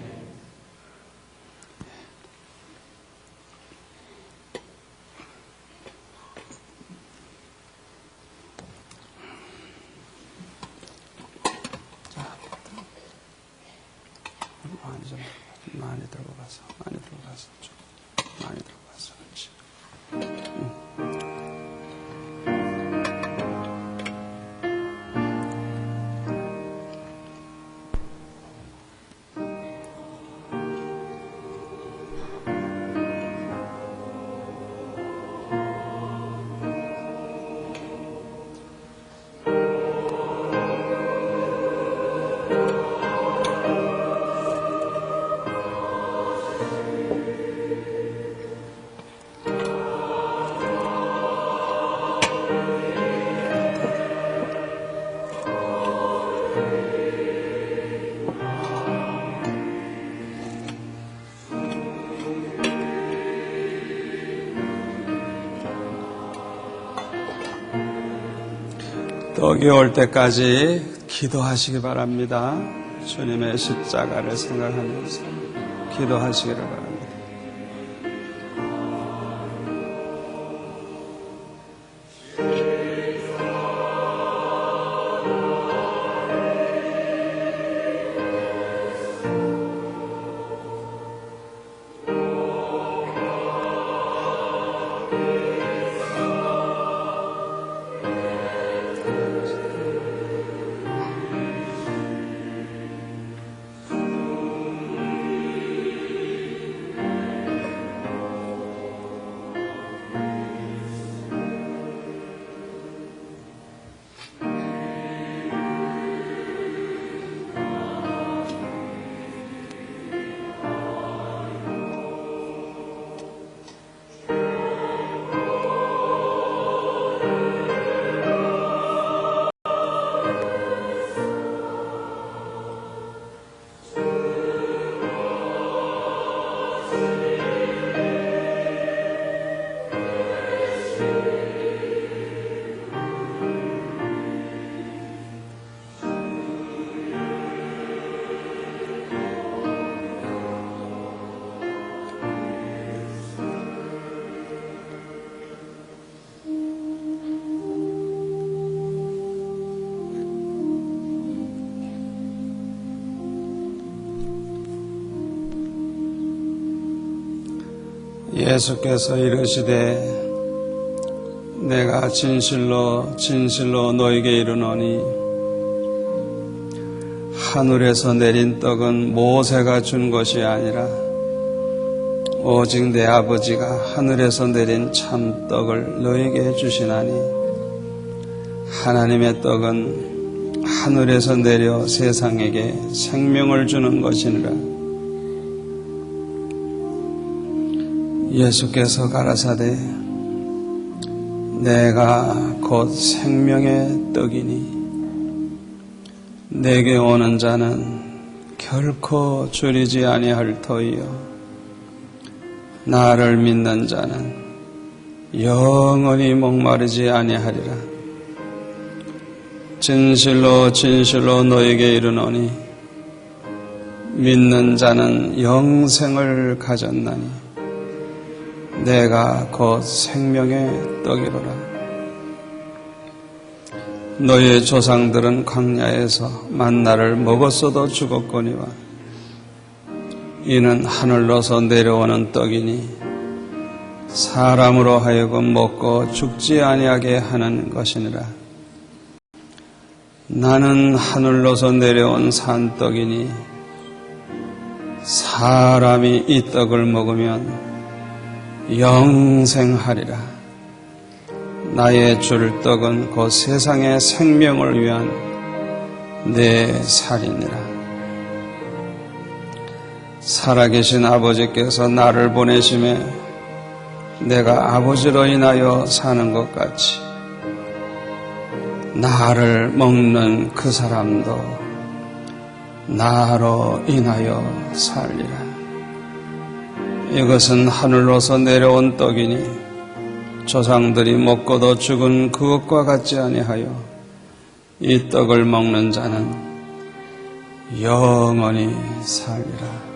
많이 들고 가서 많이 들고 가서 그렇지. 떡이 올 때까지 기도하시기 바랍니다. 주님의 십자가를 생각하면서 기도하시기를 바랍니다. 예수께서 이르시되 내가 진실로 진실로 너에게 이르노니 하늘에서 내린 떡은 모세가 준 것이 아니라 오직 내 아버지가 하늘에서 내린 참떡을 너에게 주시나니 하나님의 떡은 하늘에서 내려 세상에게 생명을 주는 것이니라. 예수께서 가라사대 내가 곧 생명의 떡이니 내게 오는 자는 결코 줄이지 아니할 터이요 나를 믿는 자는 영원히 목마르지 아니하리라. 진실로 진실로 너에게 이르노니 믿는 자는 영생을 가졌나니 내가 곧 생명의 떡이로라. 너의 조상들은 광야에서 만나를 먹었어도 죽었거니와 이는 하늘로서 내려오는 떡이니 사람으로 하여금 먹고 죽지 아니하게 하는 것이니라. 나는 하늘로서 내려온 산떡이니 사람이 이 떡을 먹으면 영생하리라. 나의 줄 떡은 곧 세상의 생명을 위한 내 살이니라. 살아계신 아버지께서 나를 보내심에 내가 아버지로 인하여 사는 것 같이 나를 먹는 그 사람도 나로 인하여 살리라. 이것은 하늘로서 내려온 떡이니 조상들이 먹고도 죽은 그것과 같지 아니하여 이 떡을 먹는 자는 영원히 살리라.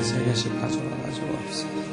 세 개씩 가져와가지고 없어요.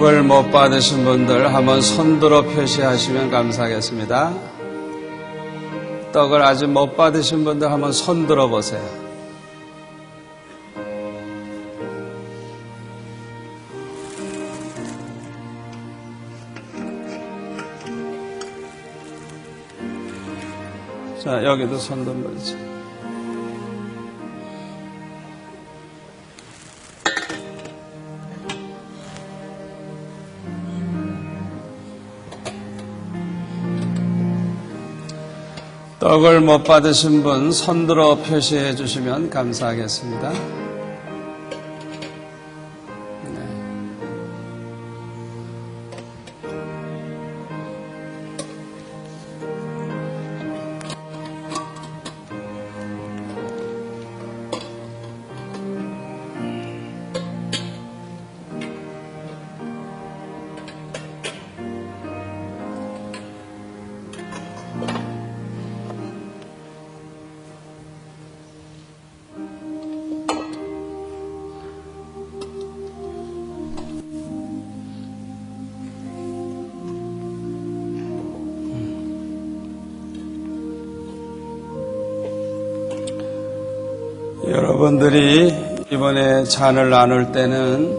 떡을 못 받으신 분들 한번 손들어 표시하시면 감사하겠습니다. 떡을 아직 못 받으신 분들 한번 손들어 보세요. 자, 여기도 손든 거지. 떡을 못 받으신 분 손들어 표시해 주시면 감사하겠습니다. 여러분들이 이번에 잔을 나눌 때는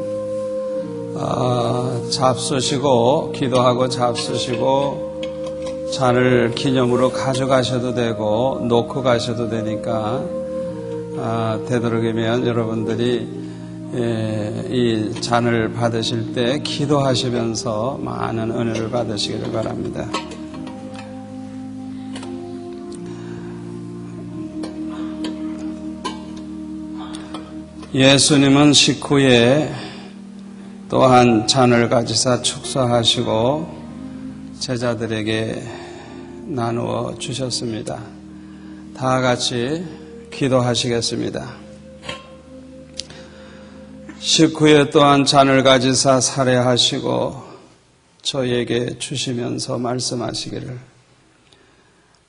잡수시고 기도하고 잡수시고 잔을 기념으로 가져가셔도 되고 놓고 가셔도 되니까 되도록이면 여러분들이 이 잔을 받으실 때 기도하시면서 많은 은혜를 받으시기를 바랍니다. 예수님은 식후에 또한 잔을 가지사 축사하시고 제자들에게 나누어 주셨습니다. 다 같이 기도하시겠습니다. 식후에 또한 잔을 가지사 살해하시고 저희에게 주시면서 말씀하시기를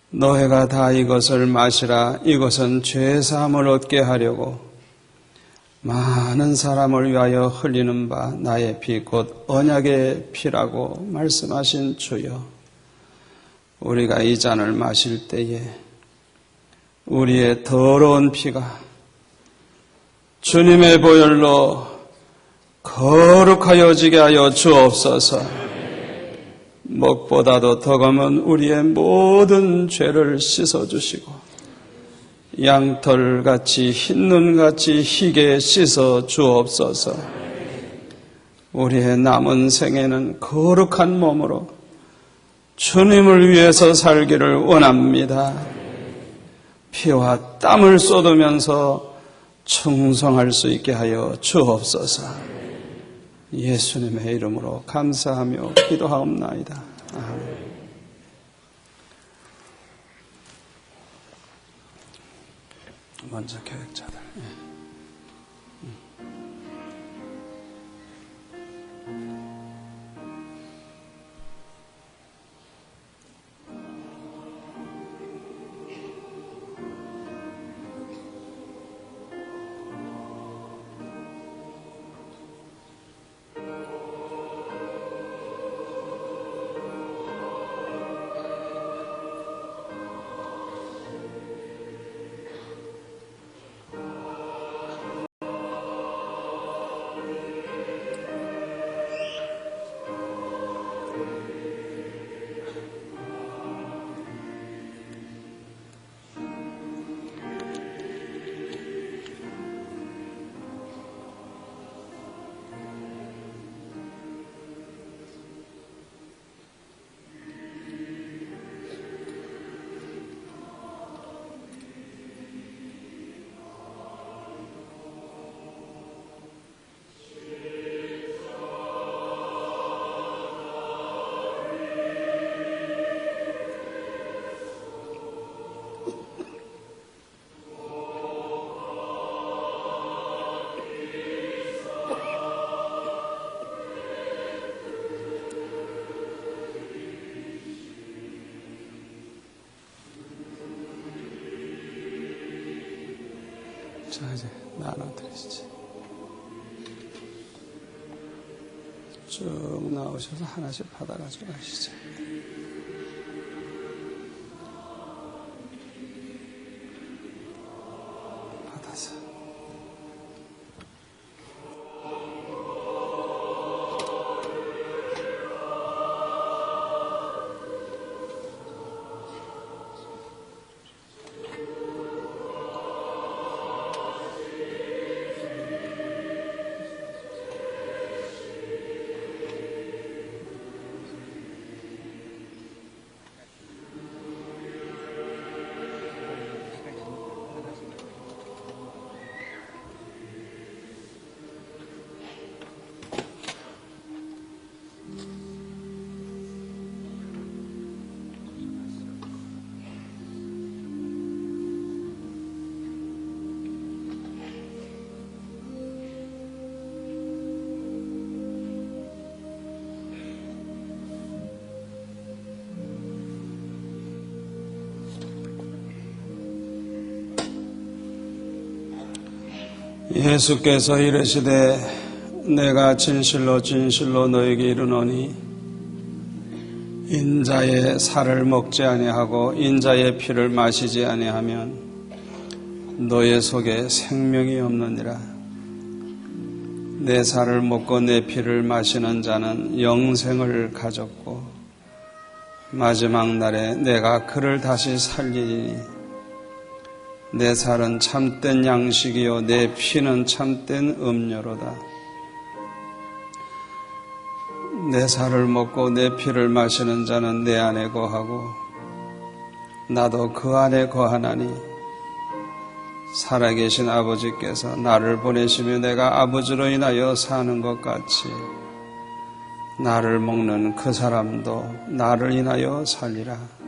너희가 다 이것을 마시라. 이것은 죄사함을 얻게 하려고 많은 사람을 위하여 흘리는 바 나의 피 곧 언약의 피라고 말씀하신 주여, 우리가 이 잔을 마실 때에 우리의 더러운 피가 주님의 보혈로 거룩하여지게 하여 주옵소서. 먹보다도 더 검은 우리의 모든 죄를 씻어주시고 양털같이 흰눈같이 희게 씻어 주옵소서. 우리의 남은 생에는 거룩한 몸으로 주님을 위해서 살기를 원합니다. 피와 땀을 쏟으면서 충성할 수 있게 하여 주옵소서. 예수님의 이름으로 감사하며 기도하옵나이다. 아멘. 먼저 교육자들. 자, 이제 나눠드리시지. 쭉 나오셔서 하나씩 받아가지고 가시죠. 받아서. 예수께서 이르시되 내가 진실로 진실로 너에게 이르노니 인자의 살을 먹지 아니하고 인자의 피를 마시지 아니하면 너의 속에 생명이 없느니라. 내 살을 먹고 내 피를 마시는 자는 영생을 가졌고 마지막 날에 내가 그를 다시 살리리니 내 살은 참된 양식이요 내 피는 참된 음료로다. 내 살을 먹고 내 피를 마시는 자는 내 안에 거하고 나도 그 안에 거하나니 살아계신 아버지께서 나를 보내시며 내가 아버지로 인하여 사는 것 같이 나를 먹는 그 사람도 나를 인하여 살리라.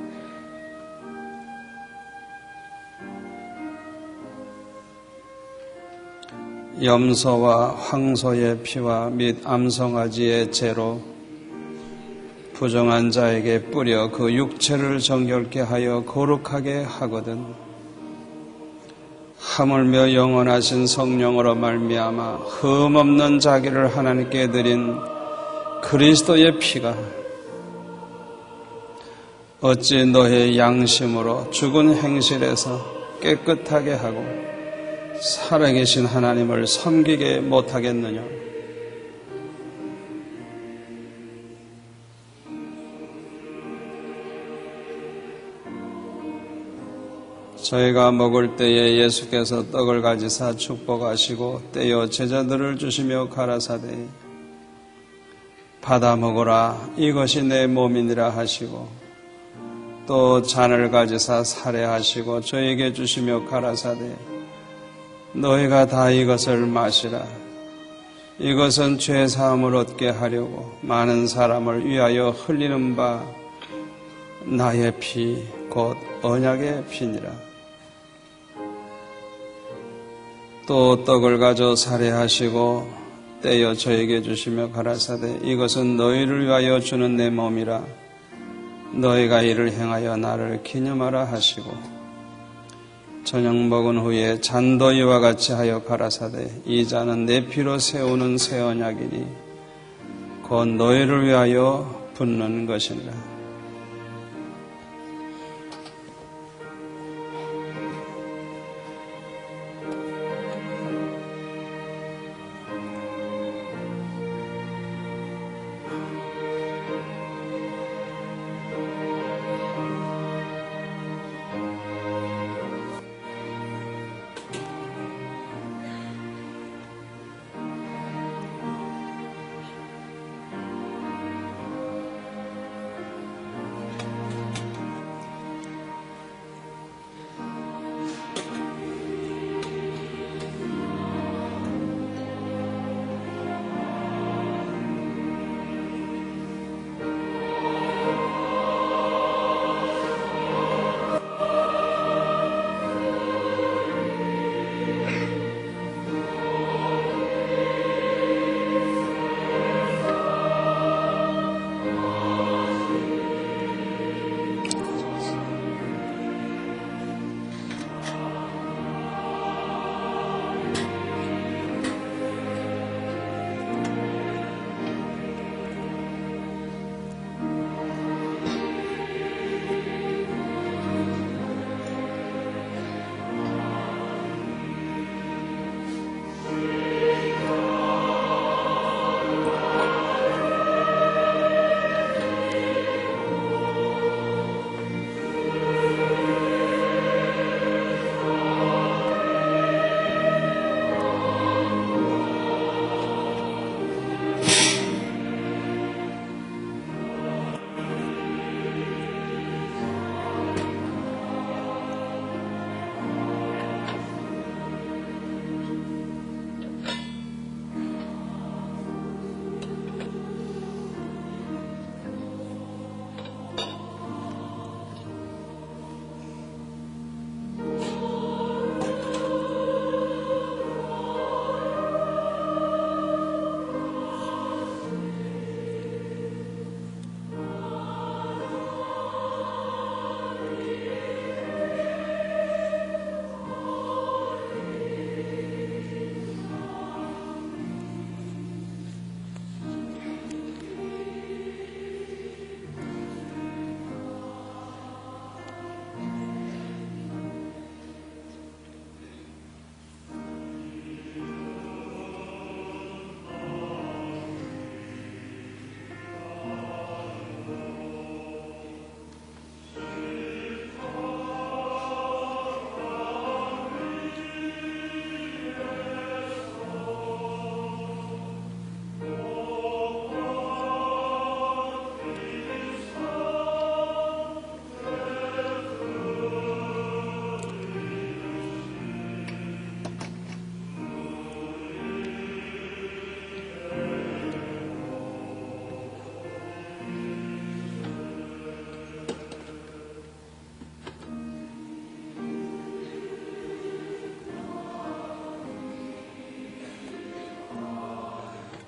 염소와 황소의 피와 및 암송아지의 재로 부정한 자에게 뿌려 그 육체를 정결케 하여 거룩하게 하거든 하물며 영원하신 성령으로 말미암아 흠없는 자기를 하나님께 드린 그리스도의 피가 어찌 너의 양심으로 죽은 행실에서 깨끗하게 하고 살아계신 하나님을 섬기게 못하겠느냐. 저희가 먹을 때에 예수께서 떡을 가지사 축복하시고 떼어 제자들을 주시며 가라사대 받아 먹으라 이것이 내 몸이니라 하시고 또 잔을 가지사 살해하시고 저에게 주시며 가라사대 너희가 다 이것을 마시라. 이것은 죄사함을 얻게 하려고 많은 사람을 위하여 흘리는 바 나의 피 곧 언약의 피니라. 또 떡을 가져 살해하시고 떼어 저에게 주시며 가라사대 이것은 너희를 위하여 주는 내 몸이라. 너희가 이를 행하여 나를 기념하라 하시고 저녁 먹은 후에 잔도 이와 같이 하여 가라사대 이 잔은 내 피로 세우는 새 언약이니 곧 너희를 위하여 붓는 것이니라.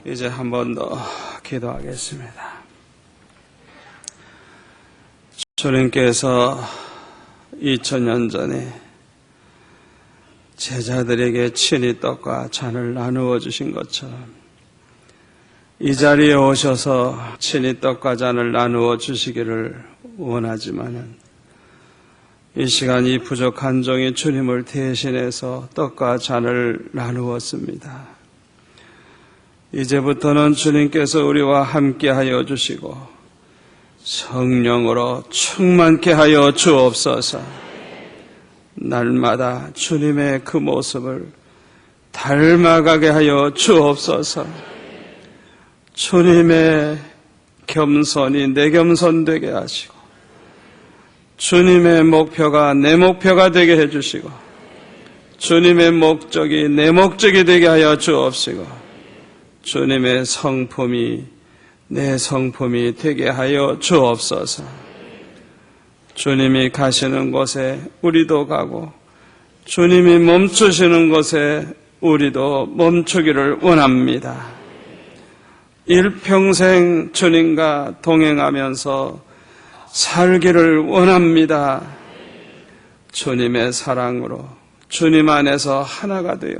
이제 한 번 더 기도하겠습니다. 주님께서 2000년 전에 제자들에게 친히 떡과 잔을 나누어 주신 것처럼 이 자리에 오셔서 친히 떡과 잔을 나누어 주시기를 원하지만은 이 시간 이 부족한 종이 주님을 대신해서 떡과 잔을 나누었습니다. 이제부터는 주님께서 우리와 함께하여 주시고 성령으로 충만케 하여 주옵소서. 날마다 주님의 그 모습을 닮아가게 하여 주옵소서. 주님의 겸손이 내 겸손 되게 하시고 주님의 목표가 내 목표가 되게 해주시고 주님의 목적이 내 목적이 되게 하여 주옵시고 주님의 성품이 내 성품이 되게 하여 주옵소서. 주님이 가시는 곳에 우리도 가고 주님이 멈추시는 곳에 우리도 멈추기를 원합니다. 일평생 주님과 동행하면서 살기를 원합니다. 주님의 사랑으로 주님 안에서 하나가 되어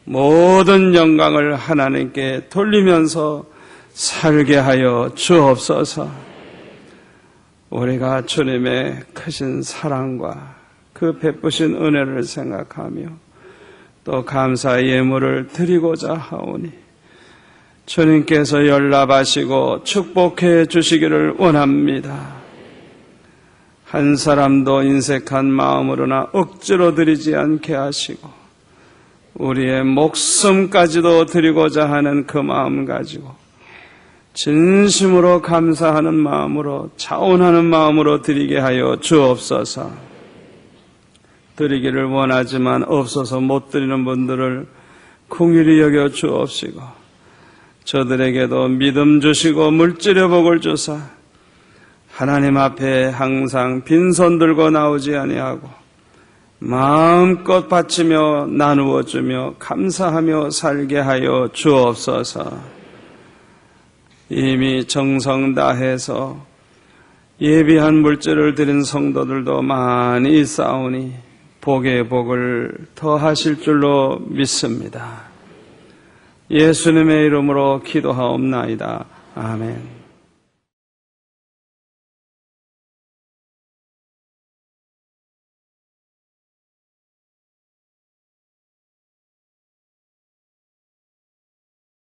모든 영광을 하나님께 돌리면서 살게 하여 주옵소서. 우리가 주님의 크신 사랑과 그 베푸신 은혜를 생각하며 또 감사의 예물을 드리고자 하오니 주님께서 연락하시고 축복해 주시기를 원합니다. 한 사람도 인색한 마음으로나 억지로 드리지 않게 하시고 우리의 목숨까지도 드리고자 하는 그 마음 가지고 진심으로 감사하는 마음으로 자원하는 마음으로 드리게 하여 주옵소서. 드리기를 원하지만 없어서 못 드리는 분들을 긍휼히 여겨 주옵시고 저들에게도 믿음 주시고 물질의 복을 주사 하나님 앞에 항상 빈손 들고 나오지 아니하고 마음껏 바치며 나누어 주며 감사하며 살게 하여 주옵소서. 이미 정성 다해서 예비한 물질을 드린 성도들도 많이 있사오니 복의 복을 더하실 줄로 믿습니다. 예수님의 이름으로 기도하옵나이다. 아멘.